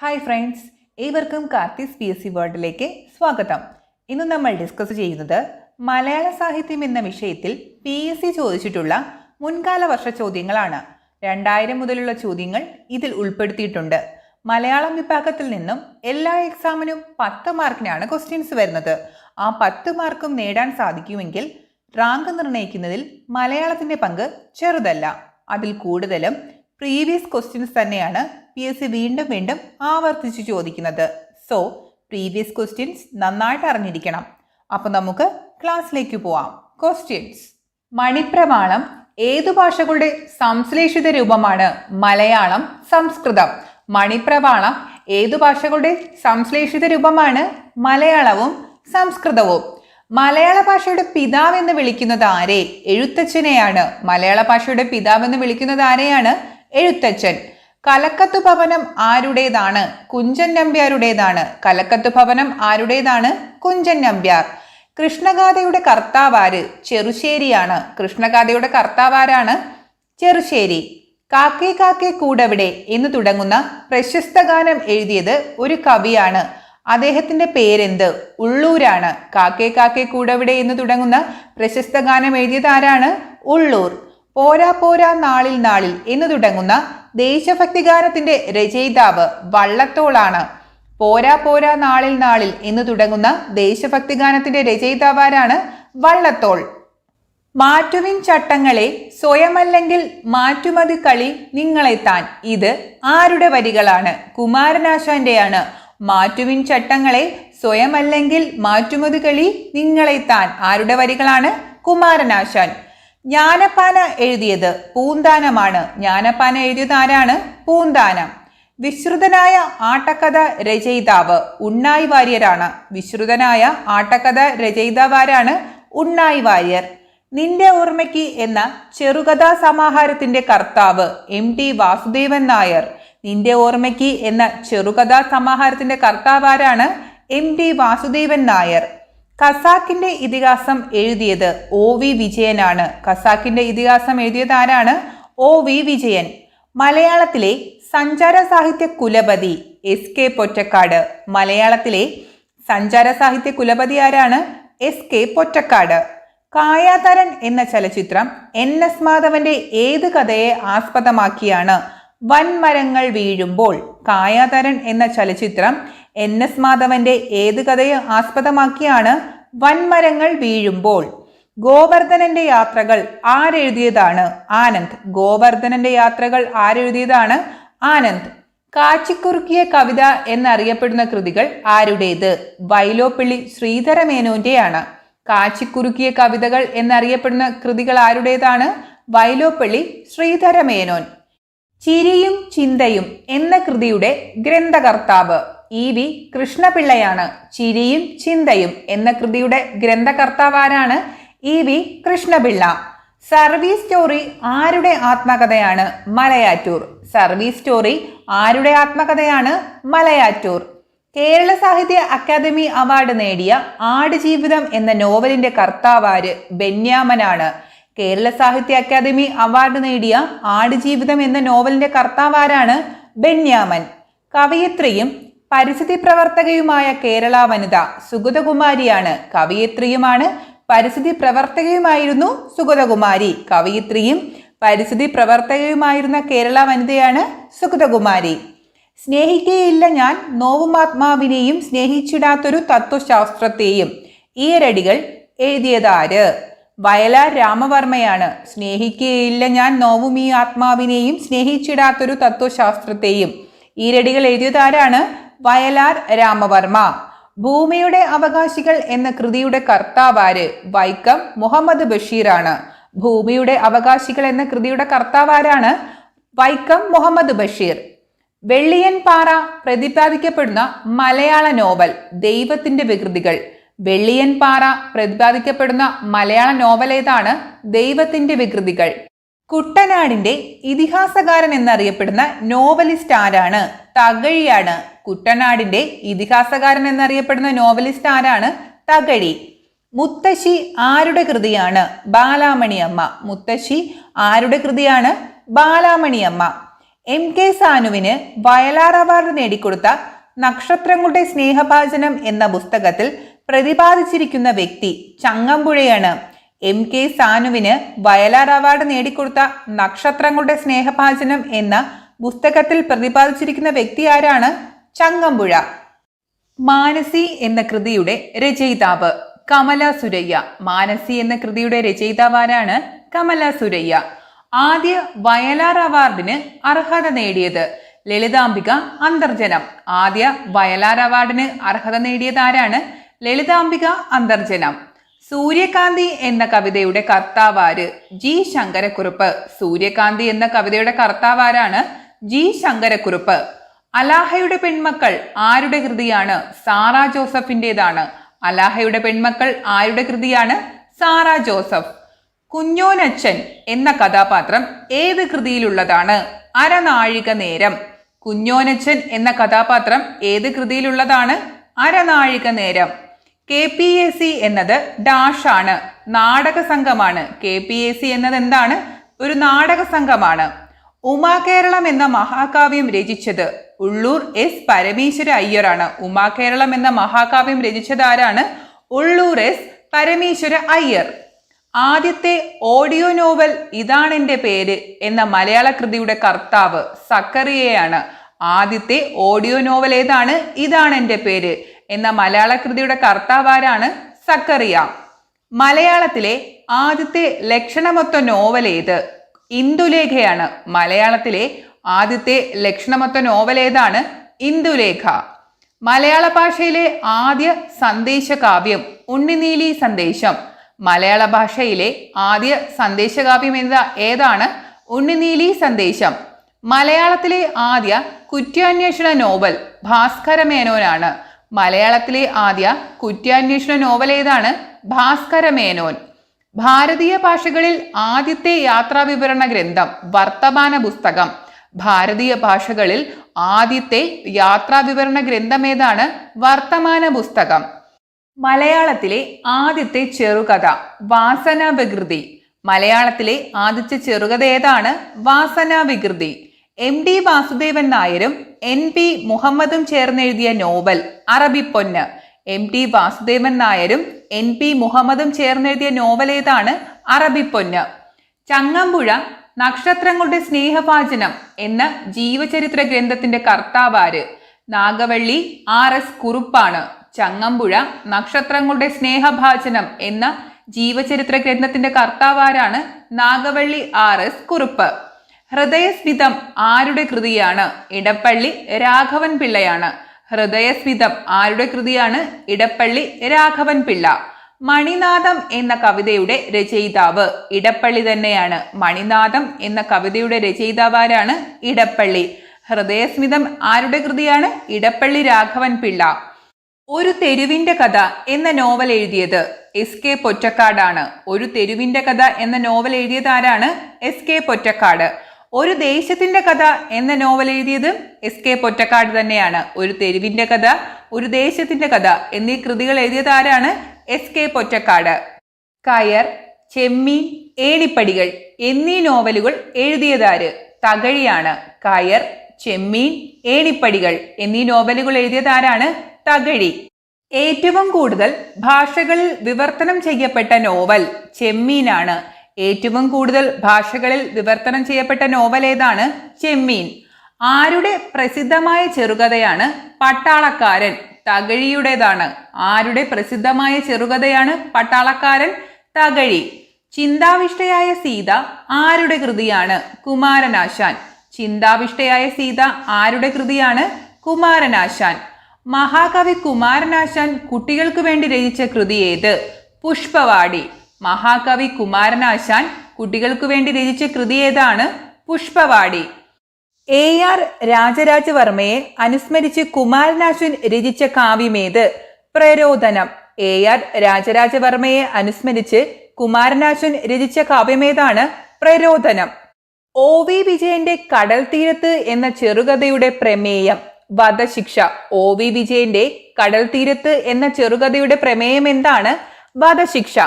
Hi friends, ഏവർക്കും കാർത്തിസ് PSC വേൾഡിലേക്ക് സ്വാഗതം. ഇന്ന് നമ്മൾ ഡിസ്കസ് ചെയ്യുന്നത് മലയാള സാഹിത്യം എന്ന വിഷയത്തിൽ PSC ചോദിച്ചിട്ടുള്ള മുൻകാല വർഷ ചോദ്യങ്ങളാണ്. 2000 മുതലുള്ള ചോദ്യങ്ങൾ ഇതിൽ ഉൾപ്പെടുത്തിയിട്ടുണ്ട്. മലയാളം വിഭാഗത്തിൽ നിന്നും എല്ലാ എക്സാമിനും 10 മാർക്കിനാണ് ക്വസ്റ്റ്യൻസ് വരുന്നത്. ആ 10 മാർക്കും നേടാൻ സാധിക്കുമെങ്കിൽ റാങ്ക് നിർണ്ണയിക്കുന്നതിൽ മലയാളത്തിൻ്റെ പങ്ക് ചെറുതല്ല. അതിൽ കൂടുതലും പ്രീവിയസ് ക്വസ്റ്റ്യൻസ് തന്നെയാണ് PSC വീണ്ടും വീണ്ടും ആവർത്തിച്ച് ചോദിക്കുന്നത്. സോ പ്രീവിയസ് ക്വസ്റ്റ്യൻസ് നന്നായിട്ട് അറിഞ്ഞിരിക്കണം. അപ്പോൾ നമുക്ക് ക്ലാസ്സിലേക്ക് പോവാം. ക്വസ്റ്റ്യൻസ്: മണിപ്രവാളം ഏതു ഭാഷകളുടെ സംശ്ലേഷിത രൂപമാണ്? മലയാളം, സംസ്കൃതം. മണിപ്രവാളം ഏതു ഭാഷകളുടെ സംശ്ലേഷിത രൂപമാണ്? മലയാളവും സംസ്കൃതവും. മലയാള ഭാഷയുടെ പിതാവെന്ന് വിളിക്കുന്നത് ആരെ? എഴുത്തച്ഛനെയാണ്. മലയാള ഭാഷയുടെ പിതാവെന്ന് വിളിക്കുന്നത് ആരെയാണ്? എഴുത്തച്ഛൻ. കലക്കത്തു ഭവനം ആരുടേതാണ്? കുഞ്ചൻ നമ്പ്യാരുടേതാണ്. കലക്കത്തു ഭവനം ആരുടേതാണ്? കുഞ്ചൻ നമ്പ്യാർ. കൃഷ്ണഗാഥയുടെ കർത്താവാര്? ചെറുശ്ശേരിയാണ്. കൃഷ്ണഗാഥയുടെ കർത്താവാരാണ്? ചെറുശ്ശേരി. കാക്കേ കാക്കേ കൂടവിടെ എന്ന് തുടങ്ങുന്ന പ്രശസ്ത ഗാനം എഴുതിയത് ഒരു കവിയാണ്. അദ്ദേഹത്തിന്റെ പേരെന്ത്? ഉള്ളൂരാണ്. കാക്കേ കാക്കേ കൂടവിടെ എന്ന് തുടങ്ങുന്ന പ്രശസ്ത ഗാനം എഴുതിയത് ആരാണ്? ഉള്ളൂർ. പോരാ പോരാ നാളിൽ നാളിൽ എന്ന് തുടങ്ങുന്ന ദേശഭക്തി ഗാനത്തിന്റെ രചയിതാവ് വള്ളത്തോളാണ്. പോരാ പോരാ നാളിൽ നാളിൽ എന്ന് തുടങ്ങുന്ന ദേശഭക്തി ഗാനത്തിന്റെ രചയിതാവാരാണ്? വള്ളത്തോൾ. മാറ്റുവിൻ ചട്ടങ്ങളെ സ്വയമല്ലെങ്കിൽ മാറ്റുമതി കളി നിങ്ങളെത്താൻ. ഇത് ആരുടെ വരികളാണ്? കുമാരനാശാന്റെയാണ്. മാറ്റുവിൻ ചട്ടങ്ങളെ സ്വയമല്ലെങ്കിൽ മാറ്റുമതി കളി നിങ്ങളെത്താൻ ആരുടെ വരികളാണ്? കുമാരനാശാൻ. ജ്ഞാനപ്പാന എഴുതിയത് പൂന്താനമാണ്. ജ്ഞാനപ്പാന എഴുതിയത് ആരാണ്? പൂന്താനം. വിശ്രുതനായ ആട്ടക്കഥ രചയിതാവ് ഉണ്ണായി വാര്യരാണ്. വിശ്രുതനായ ആട്ടക്കഥ രചയിതാവാരാണ്? ഉണ്ണായി വാര്യർ. നിന്റെ ഓർമ്മയ്ക്ക് എന്ന ചെറുകഥാ സമാഹാരത്തിന്റെ കർത്താവ് MT വാസുദേവൻ നായർ. നിന്റെ ഓർമ്മയ്ക്ക് എന്ന ചെറുകഥാ സമാഹാരത്തിന്റെ കർത്താവാരാണ്? MT വാസുദേവൻ നായർ. ഖസാക്കിന്റെ ഇതിഹാസം എഴുതിയത് OV വിജയനാണ്. ഖസാക്കിന്റെ ഇതിഹാസം എഴുതിയത് ആരാണ്? OV വിജയൻ. മലയാളത്തിലെ സഞ്ചാര സാഹിത്യ കുലപതി SK പൊറ്റക്കാട്. മലയാളത്തിലെ സഞ്ചാര സാഹിത്യ കുലപതി ആരാണ്? SK പൊറ്റക്കാട്. കായാതരൻ എന്ന ചലച്ചിത്രം NS മാധവന്റെ ഏത് കഥയെ ആസ്പദമാക്കിയാണ്? വൻമരങ്ങൾ വീഴുമ്പോൾ. കായാതരൻ എന്ന ചലച്ചിത്രം NS മാധവന്റെ ഏത് കഥയെ ആസ്പദമാക്കിയാണ്? വൻമരങ്ങൾ വീഴുമ്പോൾ. ഗോവർദ്ധനന്റെ യാത്രകൾ ആരെഴുതിയതാണ്? ആനന്ദ്. ഗോവർദ്ധനന്റെ യാത്രകൾ ആരെഴുതിയതാണ്? ആനന്ദ്. കാച്ചിക്കുറുക്കിയ കവിത എന്നറിയപ്പെടുന്ന കൃതികൾ ആരുടേത്? വൈലോപ്പിള്ളി ശ്രീധരമേനോന്റെയാണ്. കാച്ചിക്കുറുക്കിയ കവിതകൾ എന്നറിയപ്പെടുന്ന കൃതികൾ ആരുടേതാണ്? വൈലോപ്പിള്ളി ശ്രീധരമേനോൻ. ചിരിയും ചിന്തയും എന്ന കൃതിയുടെ ഗ്രന്ഥകർത്താവ് EV കൃഷ്ണപിള്ളയാണ്. ചിരിയും ചിന്തയും എന്ന കൃതിയുടെ ഗ്രന്ഥകർത്താവാരാണ്? EV കൃഷ്ണപിള്ള. സർവീസ് സ്റ്റോറി ആരുടെ ആത്മകഥയാണ്? മലയാറ്റൂർ. സർവീസ് സ്റ്റോറി ആരുടെ ആത്മകഥയാണ്? മലയാറ്റൂർ. കേരള സാഹിത്യ അക്കാദമി അവാർഡ് നേടിയ ആടുജീവിതം എന്ന നോവലിന്റെ കർത്താവാര്? ബെന്യാമനാണ്. കേരള സാഹിത്യ അക്കാദമി അവാർഡ് നേടിയ ആടുജീവിതം എന്ന നോവലിന്റെ കർത്താവാരാണ്? ബെന്യാമൻ. കവയിത്രിയും പരിസ്ഥിതി പ്രവർത്തകയുമായ കേരള വനിത സുഗതകുമാരിയാണ്. കവയിത്രിയുമാണ് പരിസ്ഥിതി പ്രവർത്തകയുമായിരുന്നു സുഗതകുമാരി. കവയിത്രിയും പരിസ്ഥിതി പ്രവർത്തകയുമായിരുന്ന കേരള വനിതയാണ് സുഗതകുമാരി. സ്നേഹിക്കുകയില്ല ഞാൻ നോവും ആത്മാവിനെയും സ്നേഹിച്ചിടാത്തൊരു തത്വശാസ്ത്രത്തെയും. ഈരടികൾ എഴുതിയതാര്? വയലാർ രാമവർമ്മയാണ്. സ്നേഹിക്കുകയില്ല ഞാൻ നോവും ഈ ആത്മാവിനെയും സ്നേഹിച്ചിടാത്തൊരു തത്വശാസ്ത്രത്തെയും. ഈരടികൾ എഴുതിയതാരാണ്? വയലാർ രാമവർമ്മ. ഭൂമിയുടെ അവകാശികൾ എന്ന കൃതിയുടെ കർത്താവാര്? വൈക്കം മുഹമ്മദ് ബഷീറാണ്. ഭൂമിയുടെ അവകാശികൾ എന്ന കൃതിയുടെ കർത്താവാരാണ്? വൈക്കം മുഹമ്മദ് ബഷീർ. വെള്ളിയൻ പാറ പ്രതിപാദിക്കപ്പെടുന്ന മലയാള നോവൽ ദൈവത്തിന്റെ വികൃതികൾ. വെള്ളിയൻ പാറ പ്രതിപാദിക്കപ്പെടുന്ന മലയാള നോവൽ ഏതാണ്? ദൈവത്തിന്റെ വികൃതികൾ. കുട്ടനാടിന്റെ ഇതിഹാസകാരൻ എന്നറിയപ്പെടുന്ന നോവലിസ്റ്റ് ആരാണ്? തകഴിയാണ്. കുട്ടനാടിന്റെ ഇതിഹാസകാരൻ എന്നറിയപ്പെടുന്ന നോവലിസ്റ്റ് ആരാണ്? തകഴി. മുത്തശ്ശി ആരുടെ കൃതിയാണ്? ബാലാമണിയമ്മ. മുത്തശ്ശി ആരുടെ കൃതിയാണ്? ബാലാമണിയമ്മ. MK സാനുവിന് വയലാർ അവാർഡ് നേടിക്കൊടുത്ത നക്ഷത്രങ്ങളുടെ സ്നേഹഭാജനം എന്ന പുസ്തകത്തിൽ പ്രതിപാദിച്ചിരിക്കുന്ന വ്യക്തി ചങ്ങമ്പുഴയാണ്. MK സാനുവിന് വയലാർ അവാർഡ് നേടിക്കൊടുത്ത നക്ഷത്രങ്ങളുടെ സ്നേഹഭാജനം എന്ന പുസ്തകത്തിൽ പ്രതിപാദിച്ചിരിക്കുന്ന വ്യക്തി ആരാണ്? ചങ്ങമ്പുഴ. മാനസി എന്ന കൃതിയുടെ രചയിതാവ് കമല സുരയ്യ. മാനസി എന്ന കൃതിയുടെ രചയിതാവ് ആരാണ്? കമല സുരയ്യ. ആദ്യ വയലാർ അവാർഡിന് അർഹത നേടിയത് ലളിതാംബിക അന്തർജനം. ആദ്യ വയലാർ അവാർഡിന് അർഹത നേടിയത് ആരാണ്? ലളിതാംബിക അന്തർജനം. സൂര്യകാന്തി എന്ന കവിതയുടെ കർത്താവാര്? ജി ശങ്കരക്കുറുപ്പ്. സൂര്യകാന്തി എന്ന കവിതയുടെ കർത്താവാരാണ്? ജി ശങ്കരക്കുറുപ്പ്. അലാഹയുടെ പെൺമക്കൾ ആരുടെ കൃതിയാണ്? സാറാ ജോസഫിൻ്റെതാണ്. അലാഹയുടെ പെൺമക്കൾ ആരുടെ കൃതിയാണ്? Sarah Joseph. കുഞ്ഞോനച്ഛൻ എന്ന കഥാപാത്രം ഏത് കൃതിയിലുള്ളതാണ്? അരനാഴിക നേരം. കുഞ്ഞോനച്ഛൻ എന്ന കഥാപാത്രം ഏത് കൃതിയിലുള്ളതാണ്? അരനാഴിക നേരം. KPAC എന്നത് ഡാഷ് ആണ്, നാടക സംഘമാണ്. KPAC എന്നത് എന്താണ്? ഒരു നാടക സംഘമാണ്. ഉമാകേരളം എന്ന മഹാകാവ്യം രചിച്ചത് ഉള്ളൂർ S പരമേശ്വര അയ്യറാണ്. ഉമാകേരളം എന്ന മഹാകാവ്യം രചിച്ചത് ആരാണ്? ഉള്ളൂർ S പരമേശ്വര അയ്യർ. ആദ്യത്തെ ഓഡിയോ നോവൽ ഇതാണെന്റെ പേര് എന്ന മലയാള കൃതിയുടെ കർത്താവ് സക്കറിയയാണ്. ആദ്യത്തെ ഓഡിയോ നോവൽ ഏതാണ്? ഇതാണെന്റെ പേര് എന്ന മലയാള കൃതിയുടെ കർത്താവ് ആരാണ്? സക്കറിയ. മലയാളത്തിലെ ആദ്യത്തെ ലക്ഷണമൊത്ത നോവൽ ഏത്? ഇന്ദുലേഖയാണ്. മലയാളത്തിലെ ആദ്യത്തെ ലക്ഷണമൊത്ത നോവൽ ഏതാണ്? ഇന്ദുലേഖ. മലയാള ഭാഷയിലെ ആദ്യ സന്ദേശകാവ്യം ഉണ്ണിനീലി സന്ദേശം. മലയാള ഭാഷയിലെ ആദ്യ സന്ദേശകാവ്യം ഏതാണ്? ഉണ്ണിനീലി സന്ദേശം. മലയാളത്തിലെ ആദ്യ കുറ്റാന്വേഷണ നോവൽ ഭാസ്കര മേനോനാണ്. മലയാളത്തിലെ ആദ്യ കുറ്റാന്വേഷണ നോവൽ ഏതാണ്? ഭാസ്കര മേനോൻ. ഭാരതീയ ഭാഷകളിൽ ആദ്യത്തെ യാത്രാവിവരണ ഗ്രന്ഥം വർത്തമാന പുസ്തകം. ഭാരതീയ ഭാഷകളിൽ ആദ്യത്തെ യാത്രാവിവരണ ഗ്രന്ഥം ഏതാണ്? വർത്തമാന പുസ്തകം. മലയാളത്തിലെ ആദ്യത്തെ ചെറുകഥ വാസന വികൃതി. മലയാളത്തിലെ ആദ്യത്തെ ചെറുകഥ ഏതാണ്? വാസന വികൃതി. MD വാസുദേവൻ നായരും NP മുഹമ്മദും ചേർന്നെഴുതിയ നോവൽ അറബിപ്പൊന്ന്. MD വാസുദേവൻ നായരും NP മുഹമ്മദും ചേർന്നെഴുതിയ നോവൽ ഏതാണ്? അറബിപ്പൊന്ന്. ചങ്ങമ്പുഴ നക്ഷത്രങ്ങളുടെ സ്നേഹഭാജനം എന്ന ജീവചരിത്ര ഗ്രന്ഥത്തിന്റെ കർത്താവാര്? നാഗവള്ളി RS കുറുപ്പാണ്. ചങ്ങമ്പുഴ നക്ഷത്രങ്ങളുടെ സ്നേഹഭാജനം എന്ന ജീവചരിത്ര ഗ്രന്ഥത്തിന്റെ കർത്താവാരാണ്? നാഗവള്ളി RS കുറുപ്പ്. ഹൃദയസ്മിതം ആരുടെ കൃതിയാണ്? ഇടപ്പള്ളി രാഘവൻ പിള്ളയാണ്. ഹൃദയസ്മിതം ആരുടെ കൃതിയാണ്? ഇടപ്പള്ളി രാഘവൻ പിള്ള. മണിനാഥം എന്ന കവിതയുടെ രചയിതാവ് ഇടപ്പള്ളി തന്നെയാണ്. മണിനാഥം എന്ന കവിതയുടെ രചയിതാവാരാണ്? ഇടപ്പള്ളി. ഹൃദയസ്മിതം ആരുടെ കൃതിയാണ്? ഇടപ്പള്ളി രാഘവൻ പിള്ള. ഒരു തെരുവിന്റെ കഥ എന്ന നോവൽ എഴുതിയത് SK പൊറ്റക്കാടാണ്. ഒരു തെരുവിന്റെ കഥ എന്ന നോവൽ എഴുതിയത് ആരാണ്? SK പൊറ്റക്കാട്. ഒരു ദേശത്തിന്റെ കഥ എന്ന നോവൽ എഴുതിയത് SK പൊറ്റക്കാട് തന്നെയാണ്. ഒരു തെരുവിന്റെ കഥ, ഒരു ദേശത്തിന്റെ കഥ എന്നീ കൃതികൾ എഴുതിയത് ആരാണ്? SK പൊറ്റക്കാട്. കയർ, ചെമ്മീൻ, ഏണിപ്പടികൾ എന്നീ നോവലുകൾ എഴുതിയതാര്? തകഴിയാണ്. കയർ, ചെമ്മീൻ, ഏണിപ്പടികൾ എന്നീ നോവലുകൾ എഴുതിയത് ആരാണ്? തകഴി. ഏറ്റവും കൂടുതൽ ഭാഷകളിൽ വിവർത്തനം ചെയ്യപ്പെട്ട നോവൽ ചെമ്മീനാണ്. ഏറ്റവും കൂടുതൽ ഭാഷകളിൽ വിവർത്തനം ചെയ്യപ്പെട്ട നോവൽ ഏതാണ്? ചെമ്മീൻ. ആരുടെ പ്രസിദ്ധമായ ചെറുകഥയാണ് പട്ടാളക്കാരൻ? തകഴിയുടേതാണ്. ആരുടെ പ്രസിദ്ധമായ ചെറുകഥയാണ് പട്ടാളക്കാരൻ? തകഴി. ചിന്താവിഷ്ടയായ സീത ആരുടെ കൃതിയാണ്? കുമാരനാശാൻ. ചിന്താവിഷ്ടയായ സീത ആരുടെ കൃതിയാണ്? കുമാരനാശാൻ. മഹാകവി കുമാരനാശാൻ കുട്ടികൾക്ക് വേണ്ടി രചിച്ച കൃതി ഏത്? പുഷ്പവാടി. മഹാകവി കുമാരനാശാൻ കുട്ടികൾക്ക് വേണ്ടി രചിച്ച കൃതി ഏതാണ്? പുഷ്പവാടി. AR രാജരാജവർമ്മയെ അനുസ്മരിച്ച് കുമാരനാശാൻ രചിച്ച കാവ്യമേത്? പ്രരോദനം. AR രാജരാജവർമ്മയെ അനുസ്മരിച്ച് കുമാരനാശാൻ രചിച്ച കാവ്യമേതാണ്? പ്രരോദനം. OV വിജയന്റെ കടൽ തീരത്ത് എന്ന ചെറുകഥയുടെ പ്രമേയം വധശിക്ഷ. OV വിജയന്റെ കടൽ തീരത്ത് എന്ന ചെറുകഥയുടെ പ്രമേയം എന്താണ്? വധശിക്ഷ.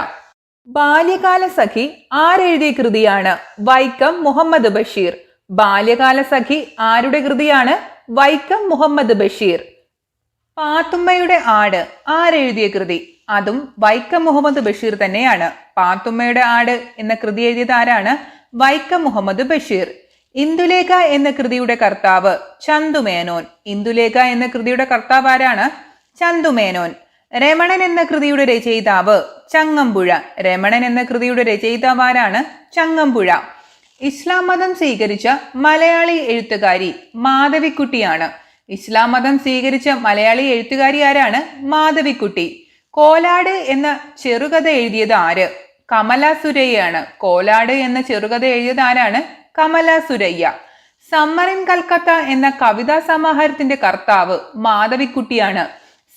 ബാല്യകാല സഖി ആരെഴുതിയ കൃതിയാണ്? വൈക്കം മുഹമ്മദ് ബഷീർ. ബാല്യകാല സഖി ആരുടെ കൃതിയാണ്? വൈക്കം മുഹമ്മദ് ബഷീർ. പാത്തുമ്മയുടെ ആട് ആരെഴുതിയ കൃതി? അതും വൈക്കം മുഹമ്മദ് ബഷീർ തന്നെയാണ്. പാത്തുമ്മയുടെ ആട് എന്ന കൃതി എഴുതിയത് ആരാണ്? വൈക്കം മുഹമ്മദ് ബഷീർ. ഇന്ദുലേഖ എന്ന കൃതിയുടെ കർത്താവ് ചന്തുമേനോൻ. ഇന്ദുലേഖ എന്ന കൃതിയുടെ കർത്താവ് ആരാണ്? ചന്തുമേനോൻ. രമണൻ എന്ന കൃതിയുടെ രചയിതാവ് ചങ്ങമ്പുഴ. രമണൻ എന്ന കൃതിയുടെ രചയിതാവ് ആരാണ്? ചങ്ങമ്പുഴ. ഇസ്ലാം മതം സ്വീകരിച്ച മലയാളി എഴുത്തുകാരി മാധവിക്കുട്ടിയാണ്. ഇസ്ലാം മതം സ്വീകരിച്ച മലയാളി എഴുത്തുകാരി ആരാണ്? മാധവിക്കുട്ടി. കോലാട് എന്ന ചെറുകഥ എഴുതിയത് ആര്? കമല സുരയ്യാണ്. കോലാട് എന്ന ചെറുകഥ എഴുതിയത് ആരാണ്? കമല സുരയ്യ. സമ്മർ ഇൻ കൽക്കത്ത എന്ന കവിതാ സമാഹാരത്തിന്റെ കർത്താവ് മാധവിക്കുട്ടിയാണ്.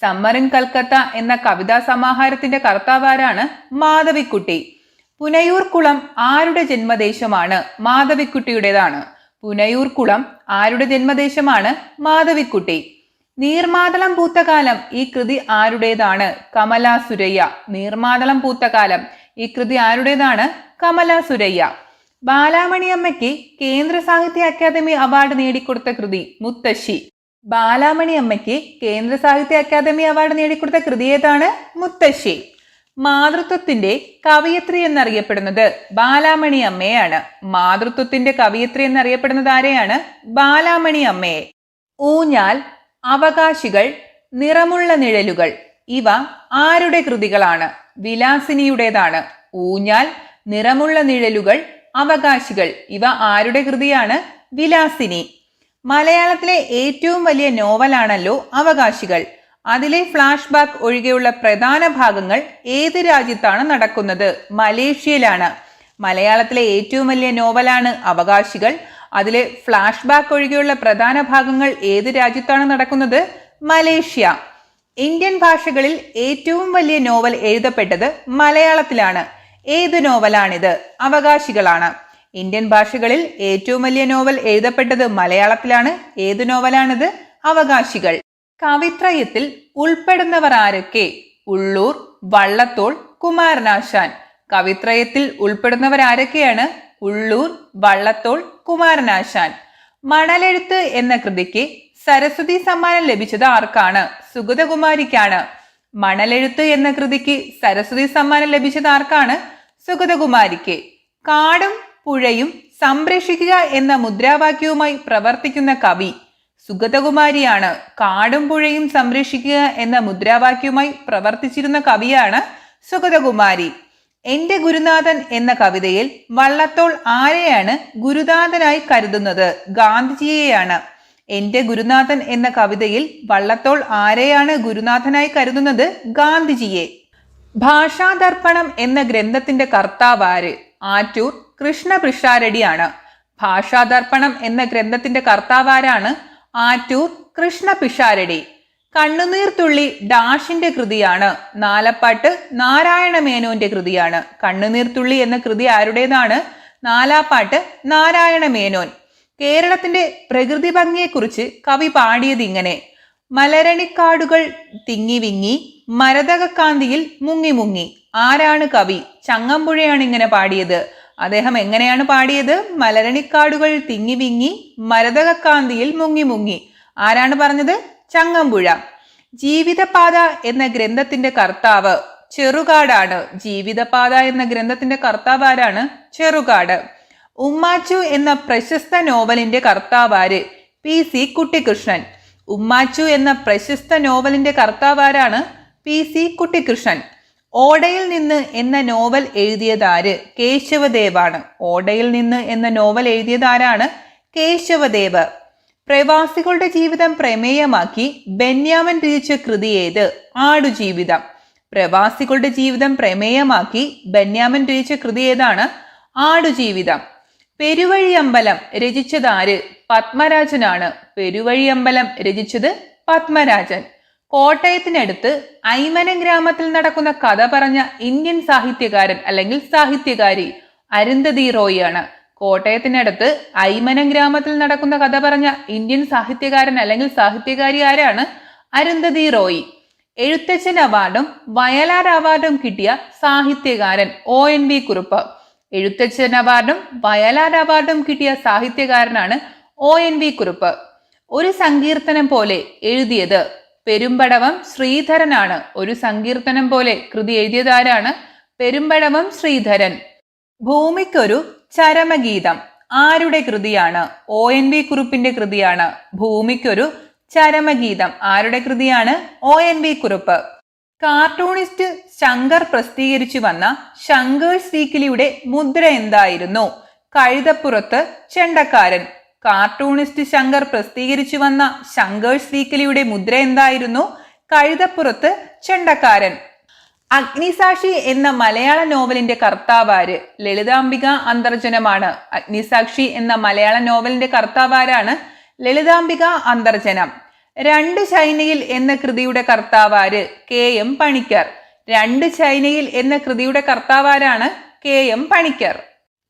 സമ്മർ ഇൻ കൽക്കത്ത എന്ന കവിതാ സമാഹാരത്തിന്റെ കർത്താവ് ആരാണ്? മാധവിക്കുട്ടി. പുനയൂർ കുളം ആരുടെ ജന്മദേശമാണ്? മാധവിക്കുട്ടിയുടേതാണ്. പുനയൂർ കുളം ആരുടെ ജന്മദേശമാണ്? മാധവിക്കുട്ടി. നീർമാതളം പൂത്തകാലം ഈ കൃതി ആരുടേതാണ്? കമല സുരയ്യ. നീർമാതളം പൂത്തകാലം ഈ കൃതി ആരുടേതാണ്? കമല സുരയ്യ. ബാലാമണിയമ്മയ്ക്ക് കേന്ദ്ര സാഹിത്യ അക്കാദമി അവാർഡ് നേടിക്കൊടുത്ത കൃതി മുത്തശ്ശി. ബാലാമണിയമ്മയ്ക്ക് കേന്ദ്ര സാഹിത്യ അക്കാദമി അവാർഡ് നേടിക്കൊടുത്ത കൃതി ഏതാണ്? മുത്തശ്ശി. മാതൃത്വത്തിന്റെ കവയിത്രി എന്നറിയപ്പെടുന്നത് ബാലാമണി അമ്മയാണ്. മാതൃത്വത്തിന്റെ കവയിത്രി എന്നറിയപ്പെടുന്നത് ആരെയാണ്? ബാലാമണി അമ്മയെ. ഊഞ്ഞാൽ, അവകാശികൾ, നിറമുള്ള നിഴലുകൾ ഇവ ആരുടെ കൃതികളാണ്? വിലാസിനിയുടേതാണ്. ഊഞ്ഞാൽ, നിറമുള്ള നിഴലുകൾ, അവകാശികൾ ഇവ ആരുടെ കൃതിയാണ്? വിലാസിനി. മലയാളത്തിലെ ഏറ്റവും വലിയ നോവലാണല്ലോ അവകാശികൾ. അതിലെ ഫ്ലാഷ് ബാക്ക് ഒഴികെയുള്ള പ്രധാന ഭാഗങ്ങൾ ഏത് രാജ്യത്താണ് നടക്കുന്നത്? മലേഷ്യയിലാണ്. മലയാളത്തിലെ ഏറ്റവും വലിയ നോവലാണ് അവകാശികൾ. അതിലെ ഫ്ലാഷ് ബാക്ക് ഒഴികെയുള്ള പ്രധാന ഭാഗങ്ങൾ ഏത് രാജ്യത്താണ് നടക്കുന്നത്? മലേഷ്യ. ഇന്ത്യൻ ഭാഷകളിൽ ഏറ്റവും വലിയ നോവൽ എഴുതപ്പെട്ടത് മലയാളത്തിലാണ്. ഏത് നോവലാണിത്? അവകാശികളാണ്. ഇന്ത്യൻ ഭാഷകളിൽ ഏറ്റവും വലിയ നോവൽ എഴുതപ്പെട്ടത് മലയാളത്തിലാണ്. ഏത് നോവലാണിത്? അവകാശികൾ. കവിത്രയത്തിൽ ഉൾപ്പെടുന്നവർ ആരൊക്കെ? ഉള്ളൂർ, വള്ളത്തോൾ, കുമാരനാശാൻ. കവിത്രയത്തിൽ ഉൾപ്പെടുന്നവർ ആരൊക്കെയാണ്? ഉള്ളൂർ, വള്ളത്തോൾ, കുമാരനാശാൻ. മണലെഴുത്ത് എന്ന കൃതിക്ക് സരസ്വതി സമ്മാനം ലഭിച്ചത് ആർക്കാണ്? സുഗതകുമാരിക്കാണ്. മണലെഴുത്ത് എന്ന കൃതിക്ക് സരസ്വതി സമ്മാനം ലഭിച്ചത് ആർക്കാണ്? സുഗതകുമാരിക്ക്. കാടും പുഴയും സംരക്ഷിക്കുക എന്ന മുദ്രാവാക്യവുമായി പ്രവർത്തിക്കുന്ന കവി സുഗതകുമാരിയാണ്. കാടും പുഴയും സംരക്ഷിക്കുക എന്ന മുദ്രാവാക്യവുമായി പ്രവർത്തിച്ചിരുന്ന കവിയാണ് സുഗതകുമാരി. എന്റെ ഗുരുനാഥൻ എന്ന കവിതയിൽ വള്ളത്തോൾ ആരെയാണ് ഗുരുനാഥനായി കരുതുന്നത്? ഗാന്ധിജിയെയാണ്. എന്റെ ഗുരുനാഥൻ എന്ന കവിതയിൽ വള്ളത്തോൾ ആരെയാണ് ഗുരുനാഥനായി കരുതുന്നത്? ഗാന്ധിജിയെ. ഭാഷാദർപ്പണം എന്ന ഗ്രന്ഥത്തിന്റെ കർത്താവ് ആര്? ആറ്റൂർ കൃഷ്ണ പിഷാരടിയാണ്. ഭാഷാദർപ്പണം എന്ന ഗ്രന്ഥത്തിന്റെ കർത്താവ് ആരാണ്? ആറ്റൂർ കൃഷ്ണ പിഷാരടി. കണ്ണുനീർ തുള്ളി ഡാഷിന്റെ കൃതിയാണ്. നാലപ്പാട്ട് നാരായണ മേനോന്റെ കൃതിയാണ്. കണ്ണുനീർ തുള്ളി എന്ന കൃതി ആരുടേതാണ്? നാലാപ്പാട്ട് നാരായണ മേനോൻ. കേരളത്തിന്റെ പ്രകൃതി ഭംഗിയെക്കുറിച്ച് കവി പാടിയത് ഇങ്ങനെ: മലരണിക്കാടുകൾ തിങ്ങി വിങ്ങി മരതകക്കാന്തിയിൽ മുങ്ങി മുങ്ങി. ആരാണ് കവി? ചങ്ങമ്പുഴയാണ് ഇങ്ങനെ പാടിയത്. അദ്ദേഹം എങ്ങനെയാണ് പാടിയത്? മലരണിക്കാടുകൾ തിങ്ങി വിങ്ങി മരതകക്കാന്തിയിൽ മുങ്ങി മുങ്ങി. ആരാണ് പറഞ്ഞത്? ചങ്ങമ്പുഴ. ജീവിതപാത എന്ന ഗ്രന്ഥത്തിന്റെ കർത്താവ് ചെറുകാടാണ്. ജീവിതപാത എന്ന ഗ്രന്ഥത്തിന്റെ കർത്താവ് ആരാണ്? ചെറുകാട്. ഉമ്മാച്ചു എന്ന പ്രശസ്ത നോവലിന്റെ കർത്താവ് ആര്? PC കുട്ടിക്കൃഷ്ണൻ. ഉമ്മാച്ചു എന്ന പ്രശസ്ത നോവലിന്റെ കർത്താവ് ആരാണ്? PC കുട്ടിക്കൃഷ്ണൻ. ഓടയിൽ നിന്ന് എന്ന നോവൽ എഴുതിയതാര്? കേശവദേവാണ്. ഓടയിൽ നിന്ന് എന്ന നോവൽ എഴുതിയത് ആരാണ്? കേശവദേവ്. പ്രവാസികളുടെ ജീവിതം പ്രമേയമാക്കി ബെന്യാമിൻ രചിച്ച കൃതി ഏത്? ആടുജീവിതം. പ്രവാസികളുടെ ജീവിതം പ്രമേയമാക്കി ബെന്യാമിൻ രചിച്ച കൃതി ഏതാണ്? ആടുജീവിതം. പെരുവഴിയമ്പലം രചിച്ചത് ആര്? പത്മരാജനാണ്. പെരുവഴിയമ്പലം രചിച്ചത് പത്മരാജൻ. കോട്ടയത്തിനടുത്ത് ഐമനം ഗ്രാമത്തിൽ നടക്കുന്ന കഥ പറഞ്ഞ ഇന്ത്യൻ സാഹിത്യകാരൻ അല്ലെങ്കിൽ സാഹിത്യകാരി അരുന്ധതി റോയ് ആണ്. കോട്ടയത്തിനടുത്ത് ഐമനം ഗ്രാമത്തിൽ നടക്കുന്ന കഥ പറഞ്ഞ ഇന്ത്യൻ സാഹിത്യകാരൻ അല്ലെങ്കിൽ സാഹിത്യകാരി ആരാണ്? അരുന്ധതി റോയ്. എഴുത്തച്ഛൻ അവാർഡും വയലാർ അവാർഡും കിട്ടിയ സാഹിത്യകാരൻ ONV കുറുപ്പ്. എഴുത്തച്ഛൻ അവാർഡും വയലാർ അവാർഡും കിട്ടിയ സാഹിത്യകാരനാണ് ONV കുറുപ്പ്. ഒരു സങ്കീർത്തനം പോലെ എഴുതിയത് പെരുമ്പടവം ശ്രീധരനാണ്. ഒരു സങ്കീർത്തനം പോലെ കൃതി എഴുതിയതാരാണ്? പെരുമ്പടവം ശ്രീധരൻ. ഭൂമിക്കൊരു ചരമഗീതം ആരുടെ കൃതിയാണ്? ONV കുറുപ്പിന്റെ കൃതിയാണ്. ഭൂമിക്കൊരു ചരമഗീതം ആരുടെ കൃതിയാണ്? ONV കുറുപ്പ്. കാർട്ടൂണിസ്റ്റ് ശങ്കർ പ്രസിദ്ധീകരിച്ചു വന്ന ശങ്കേഴ്സ് വീക്കിലിയുടെ മുദ്ര എന്തായിരുന്നു? കഴുതപ്പുറത്ത് ചെണ്ടക്കാരൻ. കാർട്ടൂണിസ്റ്റ് ശങ്കർ പ്രസിദ്ധീകരിച്ചു വന്ന ശങ്കേഴ്സ് വീക്കിലിയുടെ മുദ്ര എന്തായിരുന്നു? കഴുതപ്പുറത്ത് ചെണ്ടക്കാരൻ. അഗ്നിസാക്ഷി എന്ന മലയാള നോവലിന്റെ കർത്താവാര്? ലളിതാംബിക അന്തർജനമാണ്. അഗ്നിസാക്ഷി എന്ന മലയാള നോവലിന്റെ കർത്താവാരാണ്? ലളിതാംബിക അന്തർജനം. രണ്ട് ചൈനയിൽ എന്ന കൃതിയുടെ കർത്താവാര്? KM പണിക്കർ. രണ്ട് ചൈനയിൽ എന്ന കൃതിയുടെ കർത്താവാരാണ്? KM പണിക്കർ.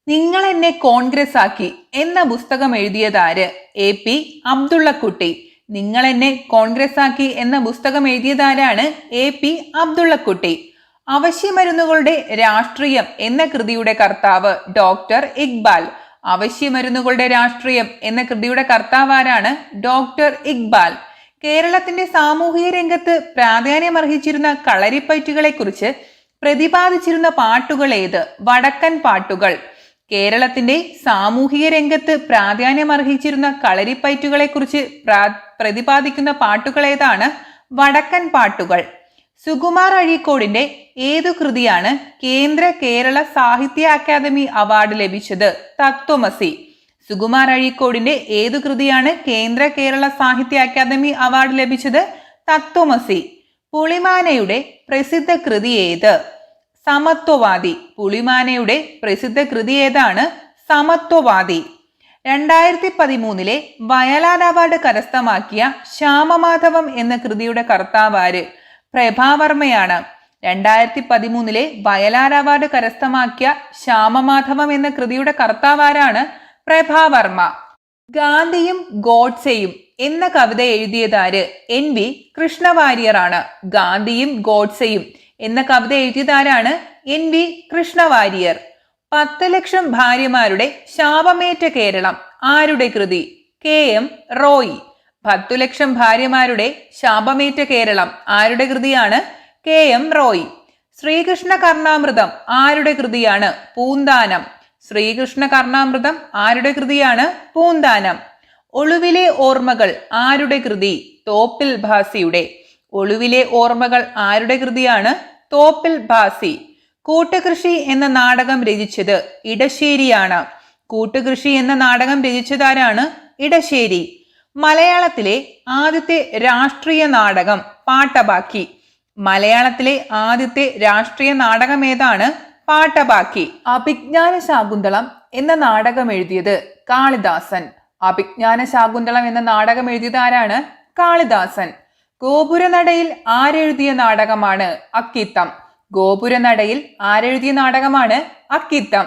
നിങ്ങൾ എന്നെ കോൺഗ്രസ് ആക്കി എന്ന പുസ്തകം എഴുതിയതാര്? AP അബ്ദുള്ളക്കുട്ടി. നിങ്ങൾ എന്നെ കോൺഗ്രസ് ആക്കി എന്ന പുസ്തകം എഴുതിയതാരാണ്? AP അബ്ദുള്ളക്കുട്ടി. അവശ്യമരുന്നുകളുടെ രാഷ്ട്രീയം എന്ന കൃതിയുടെ കർത്താവ് ഡോക്ടർ ഇക്ബാൽ. അവശ്യമരുന്നുകളുടെ രാഷ്ട്രീയം എന്ന കൃതിയുടെ കർത്താവാരാണ്? ഡോക്ടർ ഇക്ബാൽ. കേരളത്തിന്റെ സാമൂഹിക രംഗത്ത് പ്രാധാന്യമർഹിച്ചിരുന്ന കളരിപ്പയറ്റുകളെ കുറിച്ച് പ്രതിപാദിച്ചിരുന്ന പാട്ടുകൾ ഏത്? വടക്കൻ പാട്ടുകൾ. കേരളത്തിന്റെ സാമൂഹിക രംഗത്ത് പ്രാധാന്യമർഹിച്ചിരുന്ന കളരിപ്പയറ്റുകളെ കുറിച്ച് പ്രതിപാദിക്കുന്ന പാട്ടുകൾ ഏതാണ്? വടക്കൻ പാട്ടുകൾ. സുകുമാർ അഴീക്കോടിന്റെ ഏതു കൃതിയാണ് കേന്ദ്ര കേരള സാഹിത്യ അക്കാദമി അവാർഡ് ലഭിച്ചത്? തത്വമസി. സുകുമാർ അഴീക്കോടിന്റെ ഏതു കൃതിയാണ് കേന്ദ്ര കേരള സാഹിത്യ അക്കാദമി അവാർഡ് ലഭിച്ചത്? തത്വമസി. പുളിമാനയുടെ പ്രസിദ്ധ കൃതി ഏത്? സമത്വവാദി. പുളിമാനയുടെ പ്രസിദ്ധ കൃതി ഏതാണ്? സമത്വവാദി. 2013 വയലാർ അവാർഡ് കരസ്ഥമാക്കിയ ശ്യാമമാധവം എന്ന കൃതിയുടെ കർത്താവാര്? പ്രഭാവർമ്മയാണ്. 2013 വയലാർ അവാർഡ് കരസ്ഥമാക്കിയ ശ്യാമമാധവം എന്ന കൃതിയുടെ കർത്താവാരാണ്? പ്രഭാവർമ്മ. ഗാന്ധിയും ഗോഡ്സെയും എന്ന കവിത എഴുതിയതാര്? NV കൃഷ്ണവാര്യറാണ്. ഗാന്ധിയും ഗോഡ്സെയും എന്ന കവിത എഴുതിയതാരാണ്? NV കൃഷ്ണവാര്യർ. 10 ലക്ഷം ഭാര്യമാരുടെ ശാപമേറ്റ കേരളം ആരുടെ കൃതി? KM റോയി. 10 ലക്ഷം ഭാര്യമാരുടെ ശാപമേറ്റ കേരളം ആരുടെ കൃതിയാണ്? KM റോയി. ശ്രീകൃഷ്ണ കർണാമൃതം ആരുടെ കൃതിയാണ്? പൂന്താനം. ശ്രീകൃഷ്ണ കർണാമൃതം ആരുടെ കൃതിയാണ്? പൂന്താനം. ഒളിവിലെ ഓർമ്മകൾ ആരുടെ കൃതി? തോപ്പിൽ ഭാസിയുടെ. ഒളിവിലെ ഓർമ്മകൾ ആരുടെ കൃതിയാണ്? തോപ്പിൽ ഭാസി. കൂട്ടുകൃഷി എന്ന നാടകം രചിച്ചത് ഇടശ്ശേരിയാണ്. കൂട്ടുകൃഷി എന്ന നാടകം രചിച്ചതാരാണ്? ഇടശ്ശേരി. മലയാളത്തിലെ ആദ്യത്തെ രാഷ്ട്രീയ നാടകം പാട്ടബാക്കി. മലയാളത്തിലെ ആദ്യത്തെ രാഷ്ട്രീയ നാടകം ഏതാണ്? പാട്ടബാക്കി. അഭിജ്ഞാന ശാകുന്തളം എന്ന നാടകം എഴുതിയത് കാളിദാസൻ. അഭിജ്ഞാന ശാകുന്തളം എന്ന നാടകം എഴുതിയത് ആരാണ്? കാളിദാസൻ. ഗോപുരനടയിൽ ആരെഴുതിയ നാടകമാണ്? അക്കിത്തം. ഗോപുരനടയിൽ ആരെഴുതിയ നാടകമാണ്? അക്കിത്തം.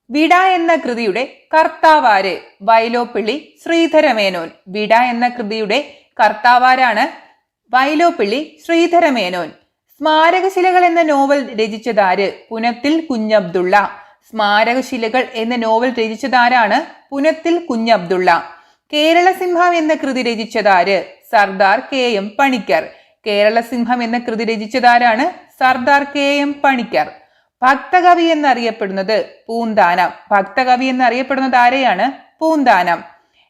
വിട എന്ന കൃതിയുടെ കർത്താവാര്? വൈലോപ്പിള്ളി ശ്രീധരമേനോൻ. വിട എന്ന കൃതിയുടെ കർത്താവാരാണ്? വൈലോപ്പിള്ളി ശ്രീധരമേനോൻ. സ്മാരകശിലകൾ എന്ന നോവൽ രചിച്ചതാര്? പുനത്തിൽ കുഞ്ഞബ്ദുള്ള. സ്മാരകശിലകൾ എന്ന നോവൽ രചിച്ചതാരാണ്? പുനത്തിൽ കുഞ്ഞബ്ദുള്ള. കേരളസിംഹം എന്ന കൃതി രചിച്ചതാര്? സർദാർ KM പണിക്കർ. കേരളസിംഹം എന്ന കൃതി രചിച്ചതാരാണ്? സർദാർ KM പണിക്കർ. ഭക്തകവി എന്നറിയപ്പെടുന്നത് പൂന്താനം. ഭക്തകവി എന്നറിയപ്പെടുന്നത് ആരെയാണ്? പൂന്താനം.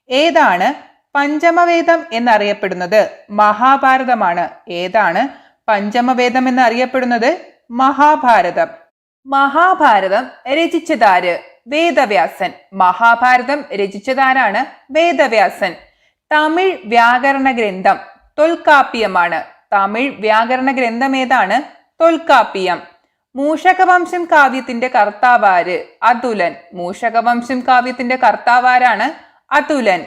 ഏതാണ് പഞ്ചമവേദം എന്നറിയപ്പെടുന്നത്? മഹാഭാരതമാണ്. ഏതാണ് പഞ്ചമവേദം എന്നറിയപ്പെടുന്നത്? മഹാഭാരതം. മഹാഭാരതം രചിച്ചതാര്? വേദവ്യാസൻ. മഹാഭാരതം രചിച്ചതാരാണ്? വേദവ്യാസൻ. തമിഴ് വ്യാകരണ ഗ്രന്ഥം തൊൽക്കാപ്പിയമാണ്. തമിഴ് വ്യാകരണ ഗ്രന്ഥം ഏതാണ്? തൊൽക്കാപ്പിയം. മൂഷകവംശം കാവ്യത്തിന്റെ കർത്താവാര്? അതുലൻ. മൂഷകവംശം കാവ്യത്തിന്റെ കർത്താവാരാണ്? അതുലൻ.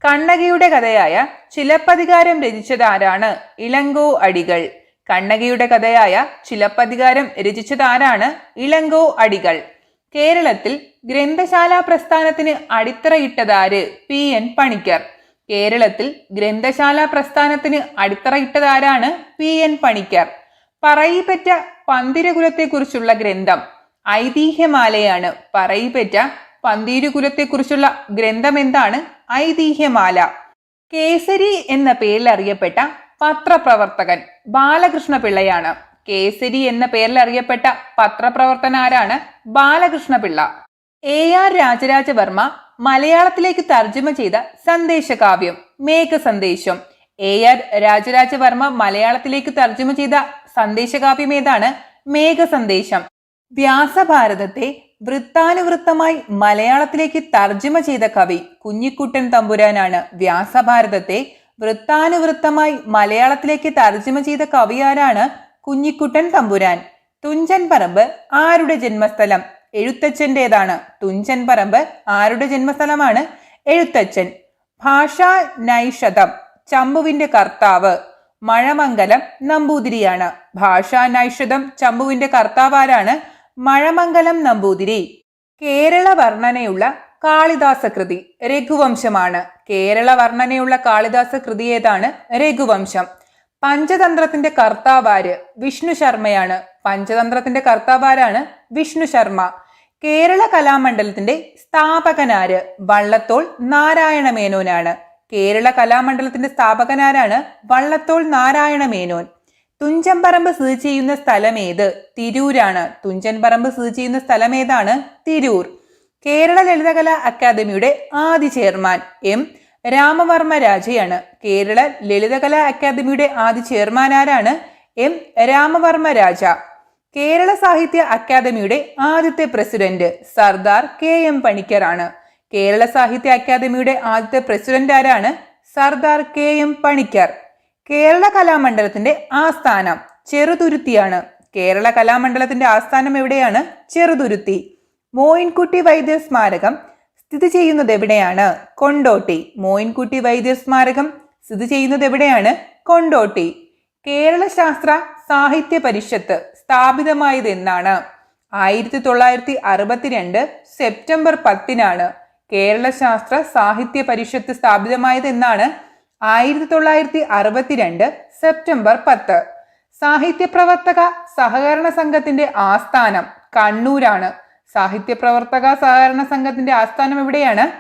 കണ്ണകിയുടെ കഥയായ ചിലപ്പതികാരം രചിച്ചതാരാണ്? ഇളങ്കോ അടികൾ. കണ്ണകിയുടെ കഥയായ ചിലപ്പതികാരം രചിച്ചതാരാണ്? ഇളങ്കോ അടികൾ. കേരളത്തിൽ ഗ്രന്ഥശാല പ്രസ്ഥാനത്തിന് അടിത്തറയിട്ടതാര്? PN പണിക്കർ. കേരളത്തിൽ ഗ്രന്ഥശാല പ്രസ്ഥാനത്തിന് അടിത്തറയിട്ടതാരാണ്? PN പണിക്കർ. പറയിപ്പറ്റ പന്തിരകുലത്തെക്കുറിച്ചുള്ള ഗ്രന്ഥം ഐതിഹ്യമാലയാണ്. പറയിപ്പറ്റ പന്തീരുകുലത്തെക്കുറിച്ചുള്ള ഗ്രന്ഥം എന്താണ്? ഐതിഹ്യമാല. കേസരി എന്ന പേരിൽ അറിയപ്പെട്ട പത്രപ്രവർത്തകൻ ബാലകൃഷ്ണ പിള്ളയാണ്. കേസരി എന്ന പേരിൽ അറിയപ്പെട്ട പത്രപ്രവർത്തകൻ ആരാണ്? ബാലകൃഷ്ണപിള്ള. AR രാജരാജവർമ്മ മലയാളത്തിലേക്ക് തർജ്ജമ ചെയ്ത സന്ദേശകാവ്യം മേഘസന്ദേശം. AR രാജരാജവർമ്മ മലയാളത്തിലേക്ക് തർജ്ജമ ചെയ്ത സന്ദേശകാവ്യം ഏതാണ്? മേഘസന്ദേശം. വ്യാസഭാരതത്തെ വൃത്താനുവൃത്തമായി മലയാളത്തിലേക്ക് തർജ്ജമ ചെയ്ത കവി കുഞ്ഞിക്കുട്ടൻ തമ്പുരാനാണ്. വ്യാസഭാരതത്തെ വൃത്താനുവൃത്തമായി മലയാളത്തിലേക്ക് തർജ്ജമ ചെയ്ത കവി ആരാണ്? കുഞ്ഞിക്കുട്ടൻ തമ്പുരാൻ. തുഞ്ചൻ പറമ്പ് ആരുടെ ജന്മസ്ഥലം? എഴുത്തച്ഛൻ്റെതാണ്. തുഞ്ചൻ പറമ്പ് ആരുടെ ജന്മസ്ഥലമാണ്? എഴുത്തച്ഛൻ. ഭാഷാ നൈഷധം ചമ്പുവിന്റെ കർത്താവ് മഴമംഗലം നമ്പൂതിരിയാണ്. ഭാഷാ നൈഷധം ചമ്പുവിന്റെ കർത്താവ് ആരാണ്? മഴമംഗലം നമ്പൂതിരി. കേരള വർണ്ണനയുള്ള കാളിദാസ കൃതി രഘുവംശമാണ്. കേരള വർണ്ണനയുള്ള കാളിദാസ കൃതി ഏതാണ്? രഘുവംശം. പഞ്ചതന്ത്രത്തിന്റെ കർത്താവാര്? വിഷ്ണു ശർമ്മയാണ്. പഞ്ചതന്ത്രത്തിന്റെ കർത്താവാരാണ്? വിഷ്ണു ശർമ്മ. കേരള കലാമണ്ഡലത്തിന്റെ സ്ഥാപകനാര്? വള്ളത്തോൾ നാരായണ മേനോനാണ്. കേരള കലാമണ്ഡലത്തിന്റെ സ്ഥാപകനാരാണ്? വള്ളത്തോൾ നാരായണ മേനോൻ. തുഞ്ചൻ പറമ്പ് സ്ഥിതി ചെയ്യുന്ന സ്ഥലം ഏത്? തിരൂരാണ്. തുഞ്ചൻ പറമ്പ് സ്ഥിതി ചെയ്യുന്ന സ്ഥലം ഏതാണ്? തിരൂർ. കേരള ലളിതകലാ അക്കാദമിയുടെ ആദ്യ ചെയർമാൻ M. രാമവർമ്മ രാജയാണ്. കേരള ലളിതകലാ അക്കാദമിയുടെ ആദ്യ ചെയർമാൻ ആരാണ്? M. രാമവർമ്മ രാജ. കേരള സാഹിത്യ അക്കാദമിയുടെ ആദ്യത്തെ പ്രസിഡന്റ് സർദാർ KM പണിക്കറാണ്. കേരള സാഹിത്യ അക്കാദമിയുടെ ആദ്യത്തെ പ്രസിഡന്റ് ആരാണ്? സർദാർ KM പണിക്കർ. കേരള കലാമണ്ഡലത്തിന്റെ ആസ്ഥാനം ചെറുതുരുത്തിയാണ്. കേരള കലാമണ്ഡലത്തിന്റെ ആസ്ഥാനം എവിടെയാണ്? ചെറുതുരുത്തി. മോയിൻകുട്ടി വൈദ്യർ സ്മാരകം സ്ഥിതി ചെയ്യുന്നത് എവിടെയാണ്? കൊണ്ടോട്ടി. മോയിൻകുട്ടി വൈദ്യർ സ്മാരകം സ്ഥിതി ചെയ്യുന്നത് എവിടെയാണ്? കൊണ്ടോട്ടി. കേരള ശാസ്ത്ര സാഹിത്യ പരിഷത്ത് സ്ഥാപിതമായത് എന്നാണ്? 1962 സെപ്റ്റംബർ 10 കേരള ശാസ്ത്ര സാഹിത്യ പരിഷത്ത് സ്ഥാപിതമായത് എന്നാണ്? 1962 സെപ്റ്റംബർ 10. സാഹിത്യപ്രവർത്തക സഹകരണ സംഘത്തിന്റെ ആസ്ഥാനം കണ്ണൂരാണ്. സാഹിത്യപ്രവർത്തക സഹകരണ സംഘത്തിന്റെ ആസ്ഥാനം എവിടെയാണ്?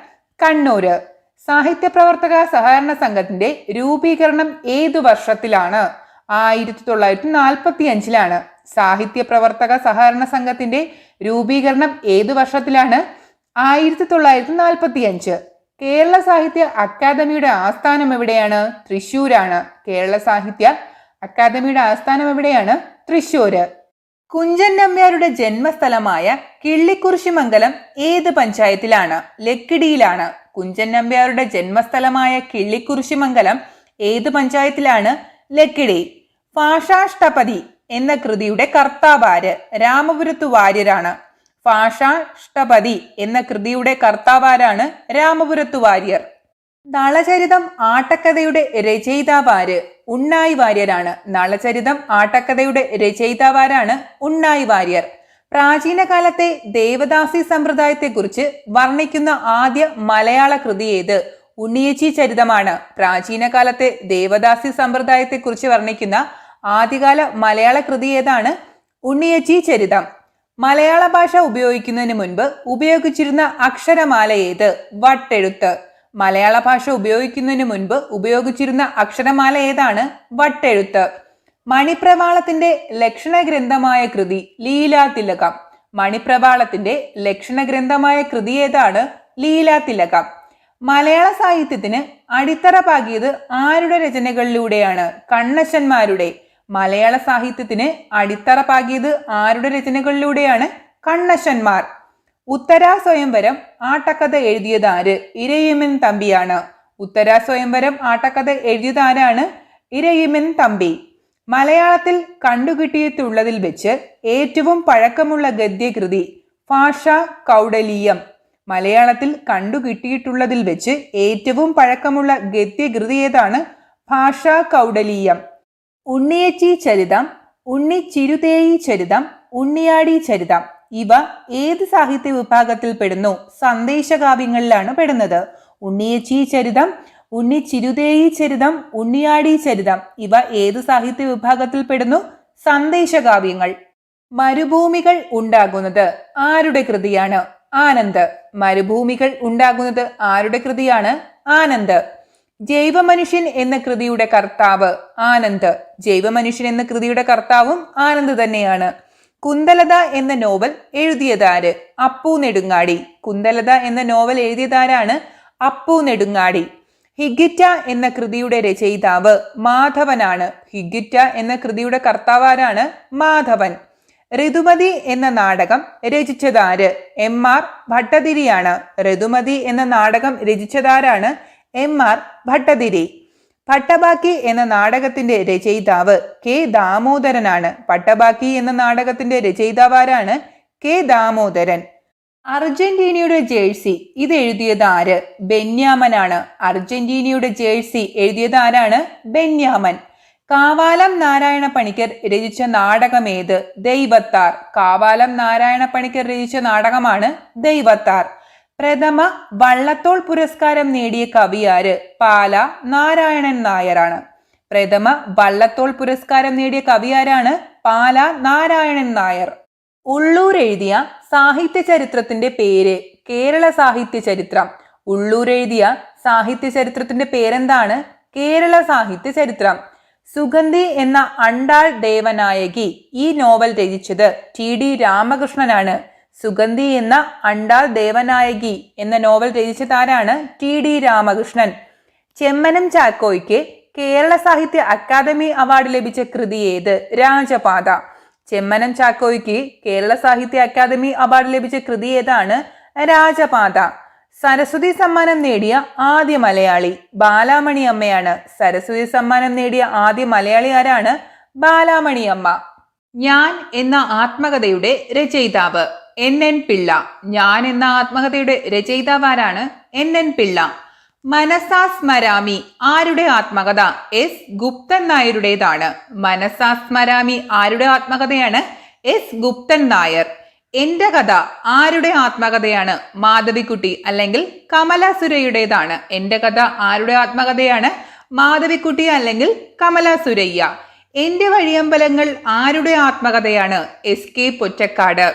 കണ്ണൂര്. സാഹിത്യപ്രവർത്തക സഹകരണ സംഘത്തിന്റെ രൂപീകരണം ഏതു വർഷത്തിലാണ്? 1945. സാഹിത്യപ്രവർത്തക സഹകരണ സംഘത്തിന്റെ രൂപീകരണം ഏതു വർഷത്തിലാണ്? 1945. കേരള സാഹിത്യ അക്കാദമിയുടെ ആസ്ഥാനം എവിടെയാണ്? തൃശ്ശൂരാണ്. കേരള സാഹിത്യ അക്കാദമിയുടെ ആസ്ഥാനം എവിടെയാണ്? തൃശ്ശൂര്. കുഞ്ചൻ നമ്പ്യാരുടെ ജന്മസ്ഥലമായ കിള്ളിക്കുറിശിമംഗലം ഏത് പഞ്ചായത്തിലാണ്? ലക്കിടിയിലാണ്. കുഞ്ചൻ നമ്പ്യാരുടെ ജന്മസ്ഥലമായ കിള്ളിക്കുറിശിമംഗലം ഏത് പഞ്ചായത്തിലാണ്? ലക്കിടി. ഭാഷാഷ്ടപതി എന്ന കൃതിയുടെ കർത്താവാര്? രാമപുരത്തു വാര്യരാണ്. ഭാഷാഷ്ടപതി എന്ന കൃതിയുടെ കർത്താവാരാണ്? രാമപുരത്തു വാര്യർ. നളചരിതം ആട്ടക്കഥയുടെ രചയിതാവാര്? ഉണ്ണായി വാര്യരാണ്. നളചരിതം ആട്ടക്കഥയുടെ രചയിതാവാരാണ്? ഉണ്ണായി വാര്യർ. പ്രാചീന കാലത്തെ ദേവദാസി സമ്പ്രദായത്തെക്കുറിച്ച് വർണ്ണിക്കുന്ന ആദ്യ മലയാള കൃതി ഏത്? ഉണ്ണിയച്ചി ചരിതമാണ്. പ്രാചീന കാലത്തെ ദേവദാസി സമ്പ്രദായത്തെക്കുറിച്ച് വർണ്ണിക്കുന്ന ആദ്യകാല മലയാള കൃതി ഏതാണ്? ഉണ്ണിയച്ചി ചരിതം. മലയാള ഭാഷ ഉപയോഗിക്കുന്നതിന് മുൻപ് ഉപയോഗിച്ചിരുന്ന അക്ഷരമാല ഏത്? വട്ടെഴുത്ത്. മലയാള ഭാഷ ഉപയോഗിക്കുന്നതിന് മുൻപ് ഉപയോഗിച്ചിരുന്ന അക്ഷരമാല ഏതാണ്? വട്ടെഴുത്ത്. മണിപ്രവാളത്തിന്റെ ലക്ഷണഗ്രന്ഥമായ കൃതി ലീലാതിലകം. മണിപ്രവാളത്തിന്റെ ലക്ഷണഗ്രന്ഥമായ കൃതി ഏതാണ്? ലീലാതിലകം. മലയാള സാഹിത്യത്തിന് അടിത്തറ പാകിയത് ആരുടെ രചനകളിലൂടെയാണ്? കണ്ണശന്മാരുടെ. മലയാള സാഹിത്യത്തിന് അടിത്തറ പാകിയത് ആരുടെ രചനകളിലൂടെയാണ്? കണ്ണശന്മാർ. ഉത്തരാ സ്വയംവരം ആട്ടക്കഥ എഴുതിയതാര്? ഇരയിമ്മൻ തമ്പിയാണ്. ഉത്തരാ സ്വയംവരം ആട്ടക്കഥ എഴുതിയതാരാണ്? ഇരയിമ്മൻ തമ്പി. മലയാളത്തിൽ കണ്ടുകിട്ടിയിട്ടുള്ളതിൽ വെച്ച് ഏറ്റവും പഴക്കമുള്ള ഗദ്യകൃതി ഭാഷാ കൗടലീയം. മലയാളത്തിൽ കണ്ടുകിട്ടിയിട്ടുള്ളതിൽ വെച്ച് ഏറ്റവും പഴക്കമുള്ള ഗദ്യകൃതി ഏതാണ്? ഭാഷാ കൗടലീയം. ഉണ്ണിയച്ചി ചരിതം, ഉണ്ണിച്ചിരുതേയി ചരിതം, ഉണ്ണിയാടി ചരിതം ഇവ ഏത് സാഹിത്യ വിഭാഗത്തിൽ പെടുന്നു? സന്ദേശകാവ്യങ്ങളിലാണ് പെടുന്നത്. ഉണ്ണിയച്ചി ചരിതം, ഉണ്ണിച്ചിരുതേയി ചരിതം, ഉണ്ണിയാടി ചരിതം ഇവ ഏത് സാഹിത്യ വിഭാഗത്തിൽ പെടുന്നു? സന്ദേശകാവ്യങ്ങൾ. മരുഭൂമികൾ ഉണ്ടാകുന്നത് ആരുടെ കൃതിയാണ്? ആനന്ദ്. മരുഭൂമികൾ ഉണ്ടാകുന്നത് ആരുടെ കൃതിയാണ്? ആനന്ദ്. ജൈവമനുഷ്യൻ എന്ന കൃതിയുടെ കർത്താവ് ആനന്ദ്. ജൈവമനുഷ്യൻ എന്ന കൃതിയുടെ കർത്താവും ആനന്ദ് തന്നെയാണ്. കുന്തലത എന്ന നോവൽ എഴുതിയതാര്? അപ്പു നെടുങ്ങാടി. കുന്തലത എന്ന നോവൽ എഴുതിയതാരാണ്? അപ്പു നെടുങ്ങാടി. ഹിഗ്ഗിറ്റ എന്ന കൃതിയുടെ രചയിതാവ് മാധവനാണ്. ഹിഗ്ഗിറ്റ എന്ന കൃതിയുടെ കർത്താവാരാണ്? മാധവൻ. ഋതുമതി എന്ന നാടകം രചിച്ചതാര്? എം.ആർ. ഭട്ടതിരിയാണ്. ഋതുമതി എന്ന നാടകം രചിച്ചതാരാണ്? എം.ആർ. ഭട്ടതിരി. പട്ടബാക്കി എന്ന നാടകത്തിന്റെ രചയിതാവ് കെ ദാമോദരനാണ്. പട്ടബാക്കി എന്ന നാടകത്തിന്റെ രചയിതാവാരാണ്? കെ ദാമോദരൻ. അർജന്റീനയുടെ ജേഴ്സി ഇത് എഴുതിയത് ആര്? ബെന്യാമനാണ്. അർജന്റീനയുടെ ജേഴ്സി എഴുതിയത് ആരാണ്? ബെന്യാമൻ. കാവാലം നാരായണ പണിക്കർ രചിച്ച നാടകം ഏത്? ദൈവത്താർ. കാവാലം നാരായണ പണിക്കർ രചിച്ച നാടകമാണ് ദൈവത്താർ. പ്രഥമ വള്ളത്തോൾ പുരസ്കാരം നേടിയ കവിയാര്? പാല നാരായണൻ നായരാണ്. പ്രഥമ വള്ളത്തോൾ പുരസ്കാരം നേടിയ കവിയാരാണ്? പാല നാരായണൻ നായർ. ഉള്ളൂർ എഴുതിയ സാഹിത്യ ചരിത്രത്തിന്റെ പേര്? കേരള സാഹിത്യ ചരിത്രം. ഉള്ളൂർ എഴുതിയ സാഹിത്യ ചരിത്രത്തിന്റെ പേരെന്താണ്? കേരള സാഹിത്യ ചരിത്രം. സുഗന്ധി എന്ന അണ്ടാൾ ദേവനായകി ഈ നോവൽ രചിച്ചത് ടി.ഡി. രാമകൃഷ്ണനാണ്. സുഗന്ധി എന്ന അണ്ടാൾ ദേവനായകി എന്ന നോവൽ രചിച്ചതാരാണ്? ടി.ഡി. രാമകൃഷ്ണൻ. ചെമ്മനം ചാക്കോയ്ക്ക് കേരള സാഹിത്യ അക്കാദമി അവാർഡ് ലഭിച്ച കൃതി ഏത്? രാജപാത. ചെമ്മനം ചാക്കോയ്ക്ക് കേരള സാഹിത്യ അക്കാദമി അവാർഡ് ലഭിച്ച കൃതി ഏതാണ്? രാജപാത. സരസ്വതി സമ്മാനം നേടിയ ആദ്യ മലയാളി? ബാലാമണി അമ്മയാണ്. സരസ്വതി സമ്മാനം നേടിയ ആദ്യ മലയാളി ആരാണ്? ബാലാമണി അമ്മ. ഞാൻ എന്ന ആത്മകഥയുടെ രചയിതാവ്? എൻ.എൻ. പിള്ള. ഞാൻ എന്ന ആത്മകഥയുടെ രചയിതാവാരാണ്? എൻ.എൻ. പിള്ള. മനസാ സ്മരാമി ആരുടെ ആത്മകഥ? എസ്. ഗുപ്തൻ നായരുടേതാണ്. മനസാ സ്മരാമി ആരുടെ ആത്മകഥയാണ്? എസ്. ഗുപ്തൻ നായർ. എന്റെ കഥ ആരുടെ ആത്മകഥയാണ്? മാധവിക്കുട്ടി അല്ലെങ്കിൽ കമല സുരയ്യയുടേതാണ്. എന്റെ കഥ ആരുടെ ആത്മകഥയാണ്? മാധവിക്കുട്ടി അല്ലെങ്കിൽ കമല സുരയ്യ. എന്റെ വഴിയമ്പലങ്ങൾ ആരുടെ ആത്മകഥയാണ്? എസ്. കെ. പൊറ്റക്കാട്.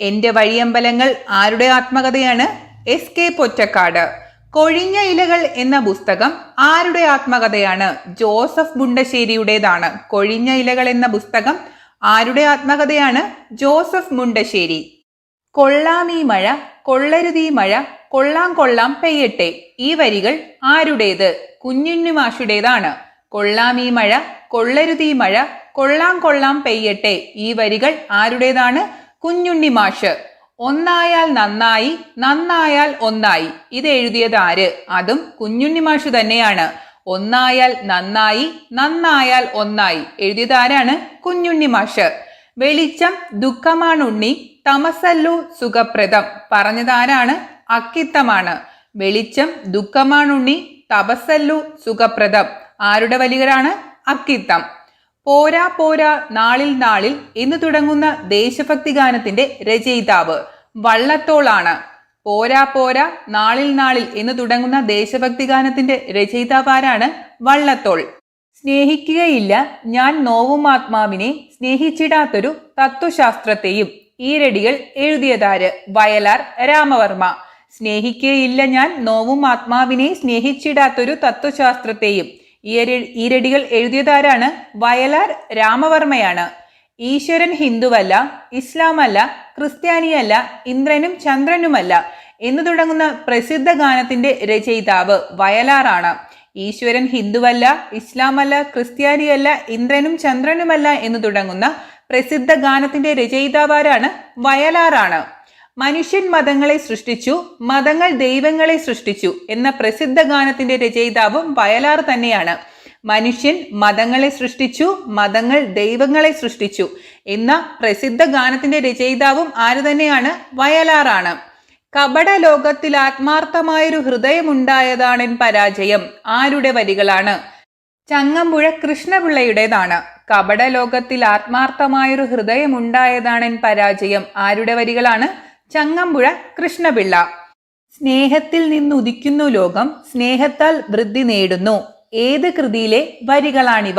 എന്റെ വഴിയമ്പലങ്ങൾ ആരുടെ ആത്മകഥയാണ്? എസ്. കെ. പൊറ്റക്കാട്. കൊഴിഞ്ഞ ഇലകൾ എന്ന പുസ്തകം ആരുടെ ആത്മകഥയാണ്? ജോസഫ് മുണ്ടശ്ശേരിയുടേതാണ്. കൊഴിഞ്ഞ ഇലകൾ എന്ന പുസ്തകം ആരുടെ ആത്മകഥയാണ്? ജോസഫ് മുണ്ടശ്ശേരി. കൊള്ളാമീ മഴ കൊള്ളരുതീ മഴ കൊള്ളാം കൊള്ളാം പെയ്യട്ടെ ഈ വരികൾ ആരുടേത്? കുഞ്ഞുണ്ണി മാഷുടേതാണ്. കൊള്ളാമീ മഴ കൊള്ളരുതീ മഴ കൊള്ളാം കൊള്ളാം പെയ്യട്ടെ ഈ വരികൾ ആരുടേതാണ്? കുഞ്ഞുണ്ണി മാഷ്. ഒന്നായാൽ നന്നായി നന്നായാൽ ഒന്നായി ഇത് എഴുതിയത് ആര്? അതും കുഞ്ഞുണ്ണി മാഷ് തന്നെയാണ്. ഒന്നായാൽ നന്നായി നന്നായാൽ ഒന്നായി എഴുതിയത് ആരാണ്? കുഞ്ഞുണ്ണി മാഷ്. വെളിച്ചം ദുഃഖമാണുണ്ണി തമസല്ലു സുഖപ്രദം പറഞ്ഞത് ആരാണ്? അക്കിത്തമാണ്. വെളിച്ചം ദുഃഖമാണുണ്ണി തപസല്ലു സുഖപ്രദം ആരുടെ വരികളാണ്? അക്കിത്തം. പോരാ പോരാ നാളിൽ നാളിൽ എന്ന് തുടങ്ങുന്ന ദേശഭക്തി ഗാനത്തിന്റെ രചയിതാവ് വള്ളത്തോളാണ്. പോരാ പോരാ നാളിൽ നാളിൽ എന്ന് തുടങ്ങുന്ന ദേശഭക്തി ഗാനത്തിന്റെ രചയിതാവാരാണ്? വള്ളത്തോൾ. സ്നേഹിക്കുകയില്ല ഞാൻ നോവും ആത്മാവിനെ സ്നേഹിച്ചിടാത്തൊരു തത്വശാസ്ത്രത്തെയും ഈരടികൾ എഴുതിയതാര്? വയലാർ രാമവർമ്മ. സ്നേഹിക്കുകയില്ല ഞാൻ നോവും ആത്മാവിനെ സ്നേഹിച്ചിടാത്തൊരു തത്വശാസ്ത്രത്തെയും ഈരടികൾ എഴുതിയതാരാണ്? വയലാർ രാമവർമ്മയാണ്. ഈശ്വരൻ ഹിന്ദുവല്ല, ഇസ്ലാമല്ല, ക്രിസ്ത്യാനിയല്ല, ഇന്ദ്രനും ചന്ദ്രനുമല്ല എന്ന് തുടങ്ങുന്ന പ്രസിദ്ധ ഗാനത്തിന്റെ രചയിതാവ് വയലാറാണ്. ഈശ്വരൻ ഹിന്ദുവല്ല, ഇസ്ലാമല്ല, ക്രിസ്ത്യാനിയല്ല, ഇന്ദ്രനും ചന്ദ്രനുമല്ല എന്ന് തുടങ്ങുന്ന പ്രസിദ്ധ ഗാനത്തിന്റെ രചയിതാവാരാണ്? വയലാറാണ്. മനുഷ്യൻ മതങ്ങളെ സൃഷ്ടിച്ചു, മതങ്ങൾ ദൈവങ്ങളെ സൃഷ്ടിച്ചു എന്ന പ്രസിദ്ധ ഗാനത്തിന്റെ രചയിതാവും വയലാർ തന്നെയാണ്. മനുഷ്യൻ മതങ്ങളെ സൃഷ്ടിച്ചു, മതങ്ങൾ ദൈവങ്ങളെ സൃഷ്ടിച്ചു എന്ന പ്രസിദ്ധ ഗാനത്തിന്റെ രചയിതാവും ആര് തന്നെയാണ്? വയലാറാണ്. കപട ലോകത്തിൽ ആത്മാർത്ഥമായൊരു ഹൃദയമുണ്ടായതാണെൻ പരാജയം ആരുടെ വരികളാണ്? ചങ്ങമ്പുഴ കൃഷ്ണപിള്ളയുടേതാണ്. കപട ലോകത്തിൽ ആത്മാർത്ഥമായൊരു ഹൃദയമുണ്ടായതാണെൻ പരാജയം ആരുടെ വരികളാണ്? ചങ്ങമ്പുഴ കൃഷ്ണപിള്ള. സ്നേഹത്തിൽ നിന്നുദിക്കുന്നു ലോകം, സ്നേഹത്താൽ വൃദ്ധി നേടുന്നു ഏത് കൃതിയിലെ വരികളാണിവ?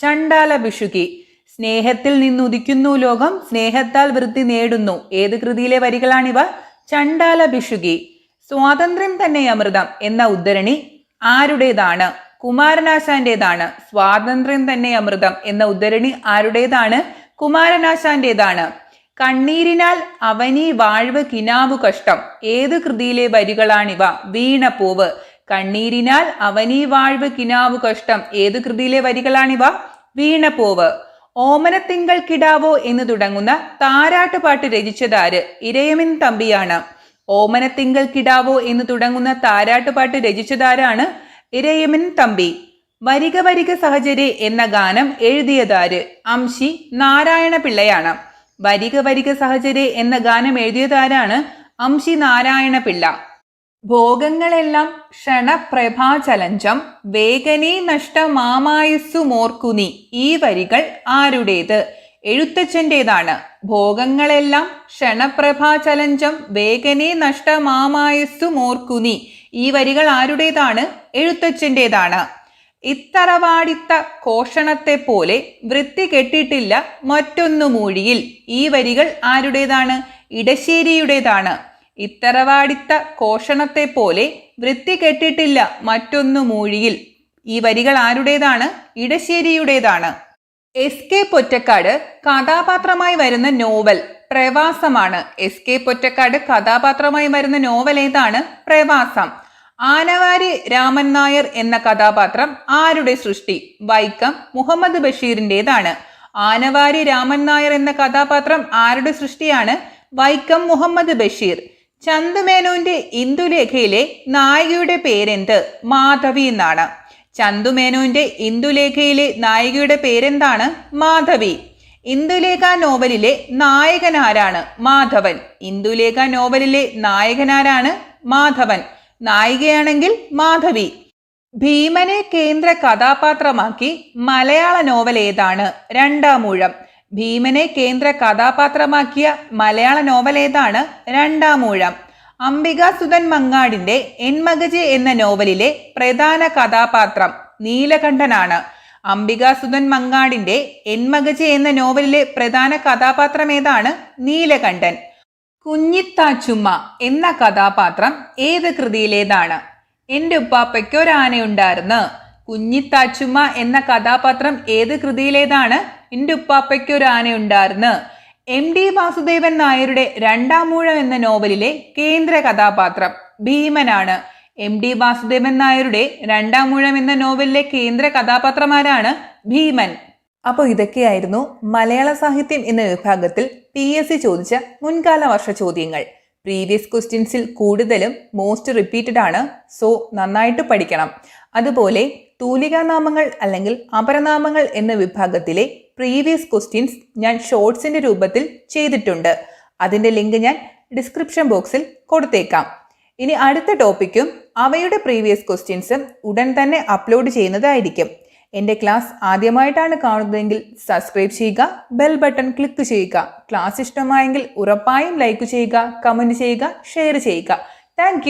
ചണ്ടാല ഭിഷുകി. സ്നേഹത്തിൽ നിന്നുദിക്കുന്നു ലോകം, സ്നേഹത്താൽ വൃത്തി നേടുന്നു. ഏത് കൃതിയിലെ വരികളാണിവ? ചണ്ടാല ഭിഷുകി. സ്വാതന്ത്ര്യം തന്നെ അമൃതം എന്ന ഉദ്ധരണി ആരുടേതാണ്? കുമാരനാശാന്റേതാണ്. സ്വാതന്ത്ര്യം തന്നെ അമൃതം എന്ന ഉദ്ധരണി ആരുടേതാണ്? കുമാരനാശാന്റേതാണ്. കണ്ണീരിനാൽ അവനീ വാഴ്വ് കിനാവു കഷ്ടം. ഏത് കൃതിയിലെ വരികളാണിവ? വീണപ്പൂവ്. കണ്ണീരിനാൽ അവനീ വാഴ്വ് കിനാവു കഷ്ടം. ഏത് കൃതിയിലെ വരികളാണിവ? വീണപ്പൂവ്. ഓമനത്തിങ്കൾ കിടാവോ എന്ന് തുടങ്ങുന്ന താരാട്ടുപാട്ട് രചിച്ചതാര്? ഇരയമിൻ തമ്പിയാണ്. ഓമനത്തിങ്കൾ കിടാവോ എന്ന് തുടങ്ങുന്ന താരാട്ടുപാട്ട് രചിച്ചതാരാണ്? ഇരയമിൻ തമ്പി. വരിക വരിക സഹചരെ എന്ന ഗാനം എഴുതിയതാര്? അംശി നാരായണ പിള്ളയാണ്. വരിക വരിക സഹചരെ എന്ന ഗാനം എഴുതിയതാരാണ്? അംശി നാരായണ പിള്ള. ഭോഗങ്ങളെല്ലാം ക്ഷണപ്രഭാചലഞ്ചം, വേഗനേ നഷ്ടമാമായുസ്സു മോർക്കുനി. ഈ വരികൾ ആരുടേത്? എഴുത്തച്ഛൻ്റെതാണ്. ഭോഗങ്ങളെല്ലാം ക്ഷണപ്രഭാചലഞ്ചം, വേഗനേ നഷ്ടമാമായുസ്സു മോർക്കുനി. ഈ വരികൾ ആരുടേതാണ്? എഴുത്തച്ഛൻ്റെതാണ്. ഇത്തറവാടിത്ത കോഷണത്തെ പോലെ വൃത്തി കെട്ടിട്ടില്ല മറ്റൊന്നു മൂഴിയിൽ. ഈ വരികൾ ആരുടേതാണ്? ഇടശ്ശേരിയുടേതാണ്. ഇത്തറവാടിത്ത കോഷണത്തെ പോലെ വൃത്തി കെട്ടിട്ടില്ല മറ്റൊന്നു മൂഴിയിൽ. ഈ വരികൾ ആരുടേതാണ്? ഇടശ്ശേരിയുടേതാണ്. എസ് കെ പൊറ്റക്കാട് കഥാപാത്രമായി വരുന്ന നോവൽ പ്രവാസമാണ്. എസ് കെ പൊറ്റക്കാട് കഥാപാത്രമായി വരുന്ന നോവൽ ഏതാണ്? പ്രവാസം. ആനവാരി രാമൻ നായർ എന്ന കഥാപാത്രം ആരുടെ സൃഷ്ടി? വൈക്കം മുഹമ്മദ് ബഷീറിൻ്റെതാണ്. ആനവാരി രാമൻ നായർ എന്ന കഥാപാത്രം ആരുടെ സൃഷ്ടിയാണ്? വൈക്കം മുഹമ്മദ് ബഷീർ. ചന്തുമേനോന്റെ ഇന്ദുലേഖയിലെ നായികയുടെ പേരെന്ത്? മാധവി എന്നാണ്. ചന്തുമേനോന്റെ ഇന്ദുലേഖയിലെ നായികയുടെ പേരെന്താണ്? മാധവി. ഇന്ദുലേഖ നോവലിലെ നായകനാരാണ്? മാധവൻ. ഇന്ദുലേഖ നോവലിലെ നായകനാരാണ്? മാധവൻ. നായികയാണെങ്കിൽ മാധവി. ഭീമനെ കേന്ദ്ര കഥാപാത്രമാക്കി മലയാള നോവൽ ഏതാണ്? രണ്ടാമൂഴം. ഭീമനെ കേന്ദ്ര കഥാപാത്രമാക്കിയ മലയാള നോവൽ ഏതാണ്? രണ്ടാമൂഴം. അംബികാസുധൻ മങ്ങാടിന്റെ എൻമകജെ എന്ന നോവലിലെ പ്രധാന കഥാപാത്രം നീലകണ്ഠനാണ്. അംബികാസുധൻ മങ്ങാടിന്റെ എൻമകജെ എന്ന നോവലിലെ പ്രധാന കഥാപാത്രം ഏതാണ്? നീലകണ്ഠൻ. കുഞ്ഞിത്താച്ചുമ്മ എന്ന കഥാപാത്രം ഏത് കൃതിയിലേതാണ്? എൻ്റെ ഉപ്പാപ്പയ്ക്കൊരാനയുണ്ടായിരുന്നു. കുഞ്ഞിത്താച്ചുമ്മ എന്ന കഥാപാത്രം ഏത് കൃതിയിലേതാണ്? എൻ്റെ ഉപ്പാപ്പയ്ക്കൊരാനയുണ്ടായിരുന്നു. എം ഡി വാസുദേവൻ നായരുടെ രണ്ടാമൂഴം എന്ന നോവലിലെ കേന്ദ്ര കഥാപാത്രം ഭീമനാണ്. എം ഡി വാസുദേവൻ നായരുടെ രണ്ടാമൂഴം എന്ന നോവലിലെ കേന്ദ്ര കഥാപാത്രമാരാണ്? ഭീമൻ. അപ്പോൾ ഇതൊക്കെയായിരുന്നു മലയാള സാഹിത്യം എന്ന വിഭാഗത്തിൽ PSC ചോദിച്ച മുൻകാല വർഷ ചോദ്യങ്ങൾ. പ്രീവിയസ് ക്വസ്റ്റ്യൻസിൽ കൂടുതലും മോസ്റ്റ് റിപ്പീറ്റഡ് ആണ്. സോ നന്നായിട്ട് പഠിക്കണം. അതുപോലെ തൂലികാനാമങ്ങൾ അല്ലെങ്കിൽ അപരനാമങ്ങൾ എന്ന വിഭാഗത്തിലെ പ്രീവിയസ് ക്വസ്റ്റ്യൻസ് ഞാൻ ഷോർട്സിന്റെ രൂപത്തിൽ ചെയ്തിട്ടുണ്ട്. അതിന്റെ ലിങ്ക് ഞാൻ ഡിസ്ക്രിപ്ഷൻ ബോക്സിൽ കൊടുത്തേക്കാം. ഇനി അടുത്ത ടോപ്പിക്കും അവയുടെ പ്രീവിയസ് ക്വസ്റ്റ്യൻസും ഉടൻ തന്നെ അപ്ലോഡ് ചെയ്യുന്നതായിരിക്കും. എൻ്റെ ക്ലാസ് ആദ്യമായിട്ടാണ് കാണുന്നതെങ്കിൽ സബ്സ്ക്രൈബ് ചെയ്യുക, ബെൽ ബട്ടൺ ക്ലിക്ക് ചെയ്യുക. ക്ലാസ് ഇഷ്ടമായെങ്കിൽ ഉറപ്പായും ലൈക്ക് ചെയ്യുക, കമൻറ്റ് ചെയ്യുക, ഷെയർ ചെയ്യുക. താങ്ക്